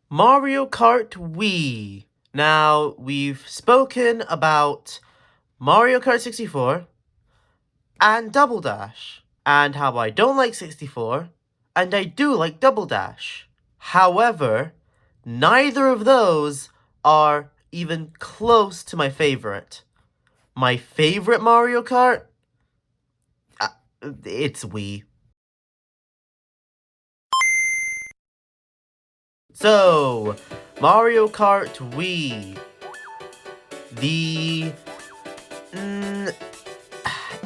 Mario Kart Wii. Now, we've spoken about Mario Kart 64 and Double Dash, and how I don't like 64, and I do like Double Dash. However, neither of those are even close to my favorite. My favorite Mario Kart? Uh, it's Wii. So, Mario Kart Wii. The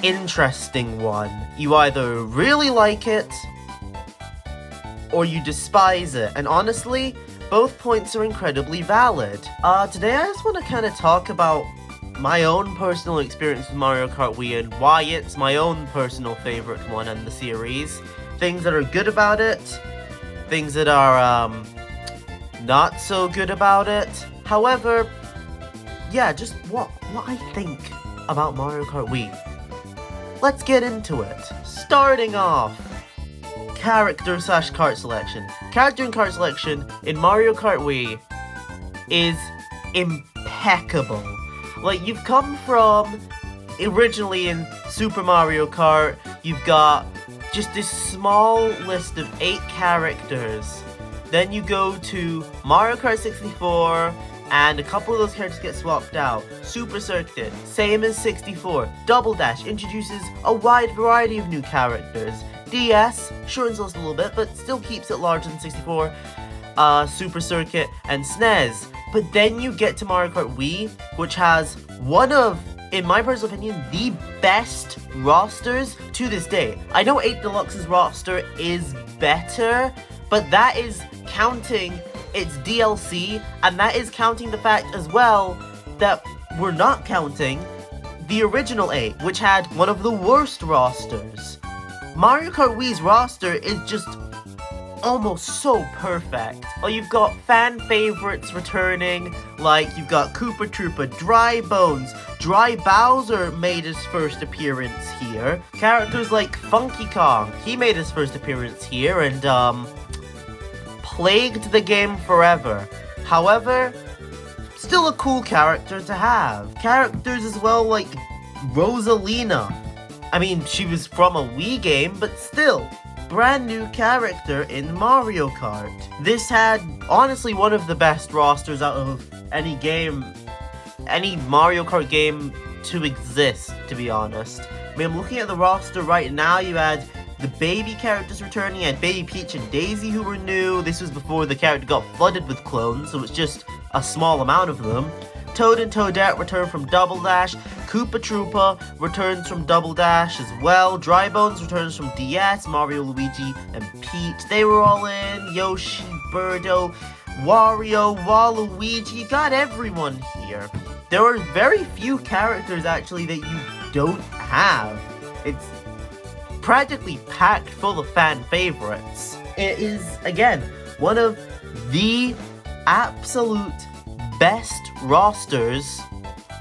interesting one. You either really like it or you despise it. And honestly, both points are incredibly valid. Today I just want to kind of talk about my own personal experience with Mario Kart Wii and why it's my own personal favorite one in the series. Things that are good about it, things that are, not so good about it. However, yeah, just what I think about Mario Kart Wii. Let's get into it. Starting off, character/kart selection. Character and kart selection in Mario Kart Wii is impeccable. Like, you've come from, originally in Super Mario Kart, you've got just this small list of 8 characters. Then you go to Mario Kart 64, and a couple of those characters get swapped out. Super Circuit, same as 64. Double Dash introduces a wide variety of new characters. DS shortens the list a little bit, but still keeps it larger than 64. Super Circuit, and SNES. But then you get to Mario Kart Wii, which has one of, in my personal opinion, the best rosters to this day. I know 8 Deluxe's roster is better, but that is counting its DLC, and that is counting the fact as well that we're not counting the original 8, which had one of the worst rosters. Mario Kart Wii's roster is just almost so perfect. Well, you've got fan favorites returning, like you've got Koopa Troopa, Dry Bones, Dry Bowser made his first appearance here. Characters like Funky Kong, he made his first appearance here, and plagued the game forever. However, still a cool character to have. Characters as well like Rosalina. I mean, she was from a Wii game, but still, brand new character in Mario Kart. This had, honestly, one of the best rosters out of any game, any Mario Kart game to exist, to be honest. I mean, I'm looking at the roster right now. You had the baby characters returning. You had Baby Peach and Daisy who were new. This was before the character got flooded with clones, so it's just a small amount of them. Toad and Toadette return from Double Dash. Koopa Troopa returns from Double Dash as well. Dry Bones returns from DS. Mario, Luigi, and Peach, they were all in. Yoshi, Birdo, Wario, Waluigi. You got everyone here. There are very few characters, actually, that you don't have. It's practically packed full of fan favorites. It is, again, one of the absolute best rosters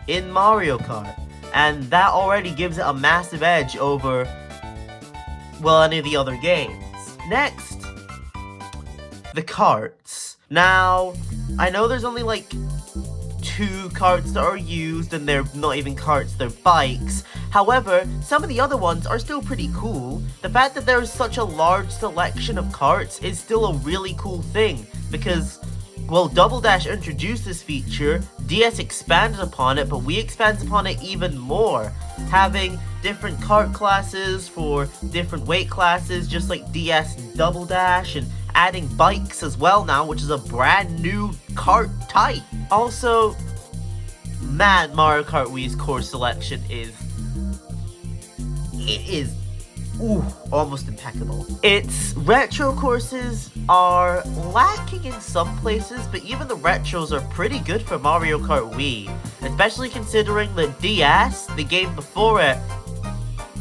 in Mario Kart, and that already gives it a massive edge over, well, any of the other games. Next, the karts. Now, I know there's only like 2 karts that are used, and they're not even karts, they're bikes. However, some of the other ones are still pretty cool. The fact that there's such a large selection of karts is still a really cool thing, because, well, Double Dash introduced this feature, DS expanded upon it, but Wii expands upon it even more, having different kart classes for different weight classes, just like DS and Double Dash, and adding bikes as well now, which is a brand new kart type. Also, man, Mario Kart Wii's course selection is almost impeccable. Its retro courses are lacking in some places, but even the retros are pretty good for Mario Kart Wii, especially considering that DS, the game before it,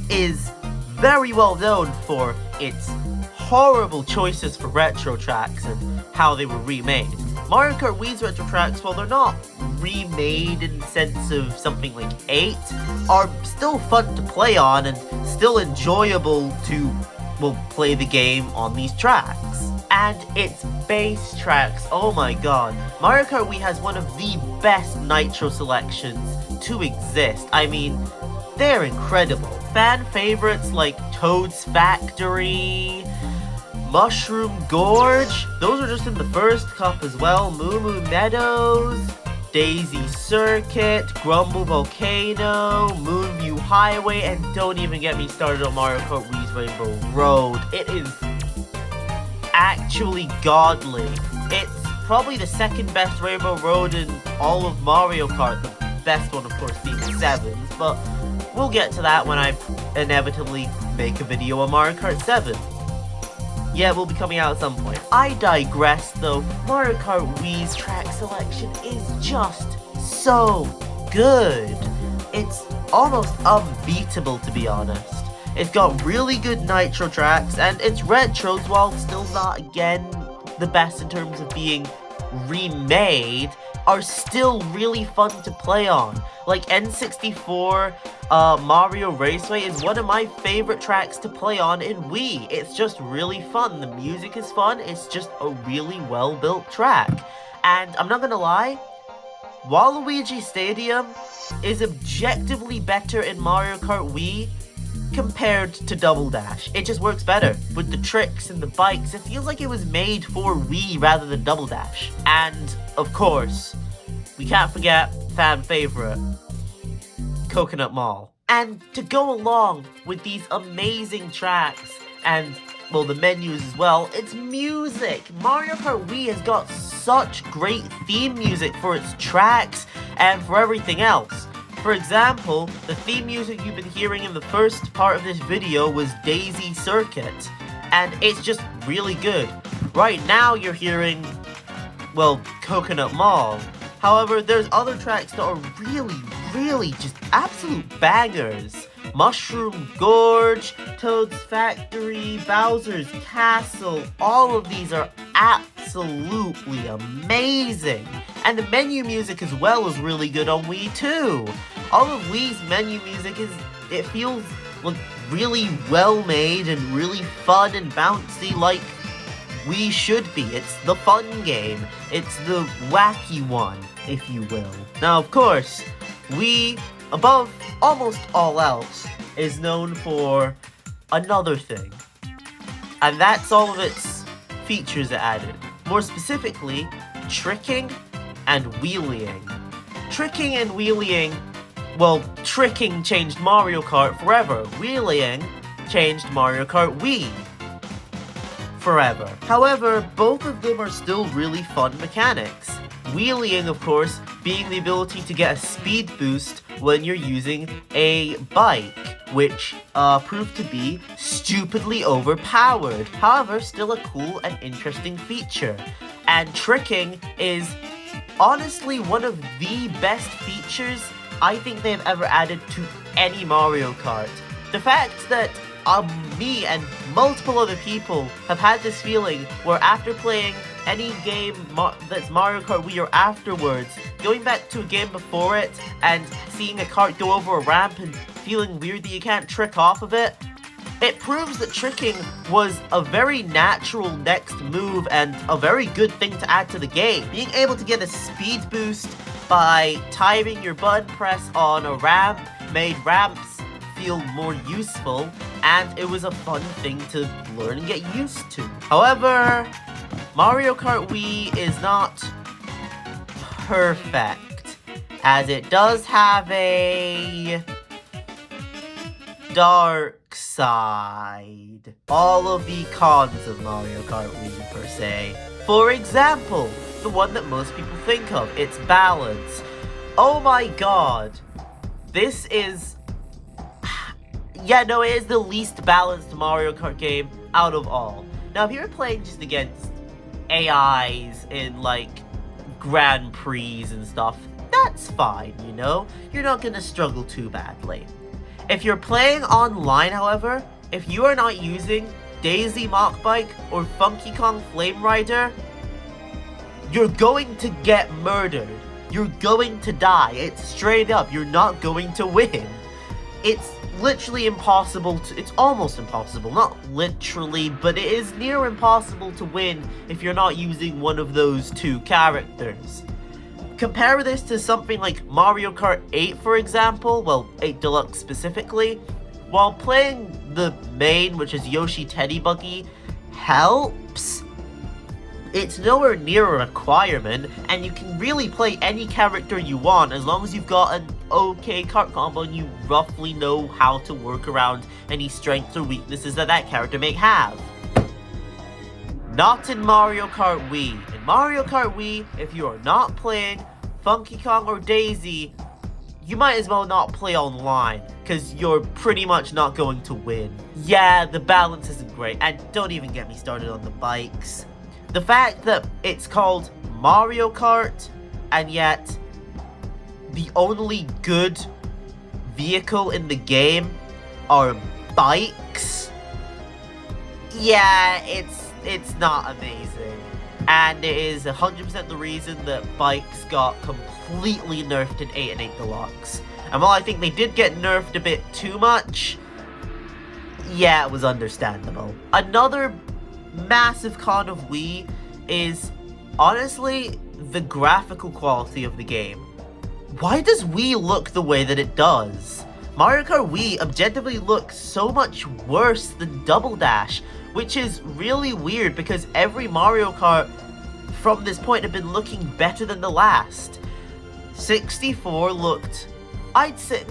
is very well known for its horrible choices for retro tracks and how they were remade. Mario Kart Wii's retro tracks, while they're not remade in the sense of something like 8, are still fun to play on and still enjoyable to, well, play the game on these tracks. and its bass tracks. Oh my god. Mario Kart Wii has one of the best Nitro selections to exist. I mean, they're incredible. Fan favorites like Toad's Factory, Mushroom Gorge, those are just in the first cup as well. Moo Moo Meadows, Daisy Circuit, Grumble Volcano, Moonview Highway, and don't even get me started on Mario Kart Wii's Rainbow Road. It is actually godly. It's probably the second best Rainbow Road in all of Mario Kart. The best one, of course, being 7's, but we'll get to that when I inevitably make a video on Mario Kart 7. Yeah, it will be coming out at some point. I digress though. Mario Kart Wii's track selection is just so good. It's almost unbeatable, to be honest. It's got really good Nitro tracks, and its retros, while still not, again, the best in terms of being remade, are still really fun to play on. Like N64 Mario Raceway is one of my favorite tracks to play on in Wii. It's just really fun. The music is fun. It's just a really well-built track. And I'm not gonna lie, Waluigi Stadium is objectively better in Mario Kart Wii compared to Double Dash. It just works better. With the tricks and the bikes, it feels like it was made for Wii rather than Double Dash. And, of course, we can't forget fan favorite, Coconut Mall. And to go along with these amazing tracks and, well, the menus as well, it's music. Mario Kart Wii has got such great theme music for its tracks and for everything else. For example, the theme music you've been hearing in the first part of this video was Daisy Circuit, and it's just really good. Right now you're hearing, well, Coconut Mall. However, there's other tracks that are really just absolute bangers. Mushroom Gorge, Toad's Factory, Bowser's Castle, all of these are absolutely amazing. And the menu music as well is really good on Wii too. All of Wii's menu music it feels like really well made and really fun and bouncy like Wii should be. It's the fun game. It's the wacky one, if you will. Now, of course, Wii, above almost all else, is known for another thing. And that's all of its features it added. More specifically, tricking and wheeling. Tricking and wheeling, well, tricking changed Mario Kart forever. Wheeling changed Mario Kart Wii forever. However, both of them are still really fun mechanics. Wheeling, of course, being the ability to get a speed boost when you're using a bike, which proved to be stupidly overpowered. However, still a cool and interesting feature. And tricking is honestly one of the best features I think they've ever added to any Mario Kart. The fact that me and multiple other people have had this feeling where after playing any game that's Mario Kart Wii or afterwards, going back to a game before it and seeing a kart go over a ramp and feeling weird that you can't trick off of it, it proves that tricking was a very natural next move and a very good thing to add to the game. Being able to get a speed boost by timing your button press on a ramp made ramps feel more useful, and it was a fun thing to learn and get used to. However, Mario Kart Wii is not perfect, as it does have a dark side. All of the cons of Mario Kart Wii, per se. For example, the one that most people think of, its balance. Oh my god. This is... yeah, no, it is the least balanced Mario Kart game out of all. Now, if you're playing just against AIs in, like, Grand Prix and stuff, that's fine, you know? You're not gonna struggle too badly. If you're playing online, however, if you are not using Daisy Mach Bike or Funky Kong Flame Rider, you're going to get murdered. You're going to die. It's straight up. You're not going to win. It's literally impossible to, it's almost impossible, not literally, but it is near impossible to win if you're not using one of those two characters. Compare this to something like Mario Kart 8, for example, well, 8 Deluxe specifically. While playing the main, which is Yoshi Teddy Buggy, helps, it's nowhere near a requirement, and you can really play any character you want as long as you've got an okay kart combo and you roughly know how to work around any strengths or weaknesses that that character may have. Not in Mario Kart Wii. In Mario Kart Wii, if you are not playing Funky Kong or Daisy, you might as well not play online, because you're pretty much not going to win. Yeah, the balance isn't great, and don't even get me started on the bikes. The fact that it's called Mario Kart, and yet the only good vehicle in the game are bikes, yeah, it's not amazing. And it is 100% the reason that bikes got completely nerfed in 8 and 8 Deluxe. And while I think they did get nerfed a bit too much, yeah, it was understandable. Another massive con of Wii is, honestly, the graphical quality of the game. Why does Wii look the way that it does? Mario Kart Wii objectively looks so much worse than Double Dash, which is really weird because every Mario Kart from this point have been looking better than the last. 64 looked, I'd say,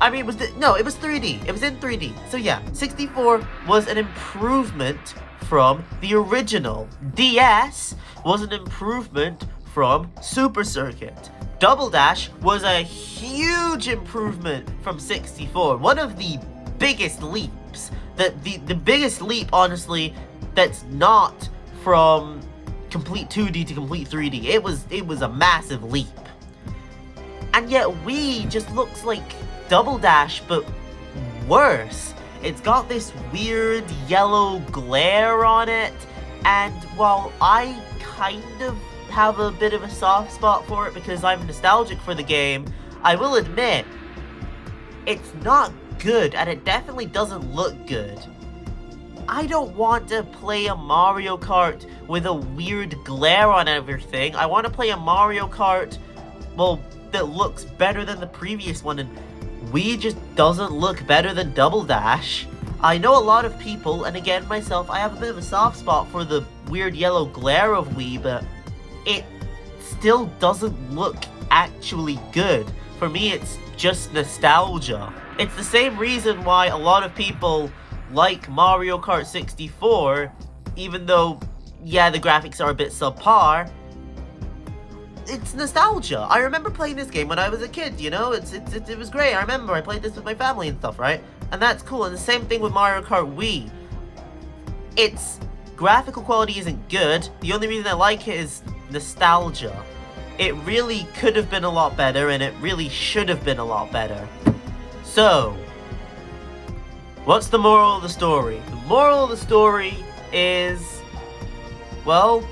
I mean, it was 3D. It was in 3D. So yeah, 64 was an improvement from the original. DS was an improvement from Super Circuit. Double Dash was a huge improvement from 64. One of the biggest leaps. The biggest leap, honestly, that's not from complete 2D to complete 3D. It was a massive leap. And yet Wii just looks like Double Dash, but worse. It's got this weird yellow glare on it, and while I kind of have a bit of a soft spot for it because I'm nostalgic for the game, I will admit, it's not good, and it definitely doesn't look good. I don't want to play a Mario Kart with a weird glare on everything. I want to play a Mario Kart, well, that looks better than the previous one, and Wii just doesn't look better than Double Dash. I know a lot of people, and again myself, I have a bit of a soft spot for the weird yellow glare of Wii, but it still doesn't look actually good. For me, it's just nostalgia. It's the same reason why a lot of people like Mario Kart 64, even though, yeah, the graphics are a bit subpar. It's nostalgia. I remember playing this game when I was a kid, you know? It was great. I remember I played this with my family and stuff, right? And that's cool. And the same thing with Mario Kart Wii. Its graphical quality isn't good. The only reason I like it is nostalgia. It really could have been a lot better, and it really should have been a lot better. So, what's the moral of the story? The moral of the story is, well,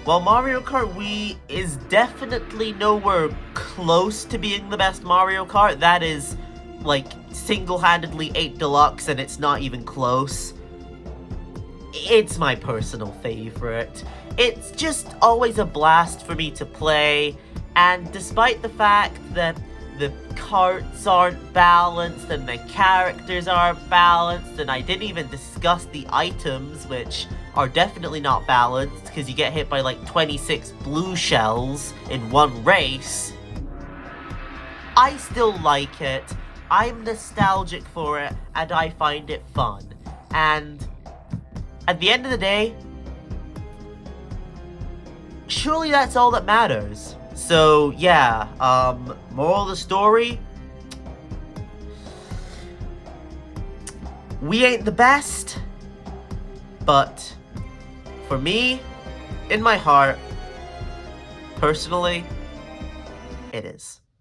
while Mario Kart Wii is definitely nowhere close to being the best Mario Kart, that is, like, single-handedly 8 Deluxe, and it's not even close. It's my personal favorite. It's just always a blast for me to play, and despite the fact that the carts aren't balanced and the characters aren't balanced, and I didn't even discuss the items, which are definitely not balanced because you get hit by like 26 blue shells in one race, I still like it. I'm nostalgic for it, and I find it fun. And at the end of the day, surely that's all that matters. So yeah, moral of the story, we ain't the best, but for me, in my heart, personally, it is.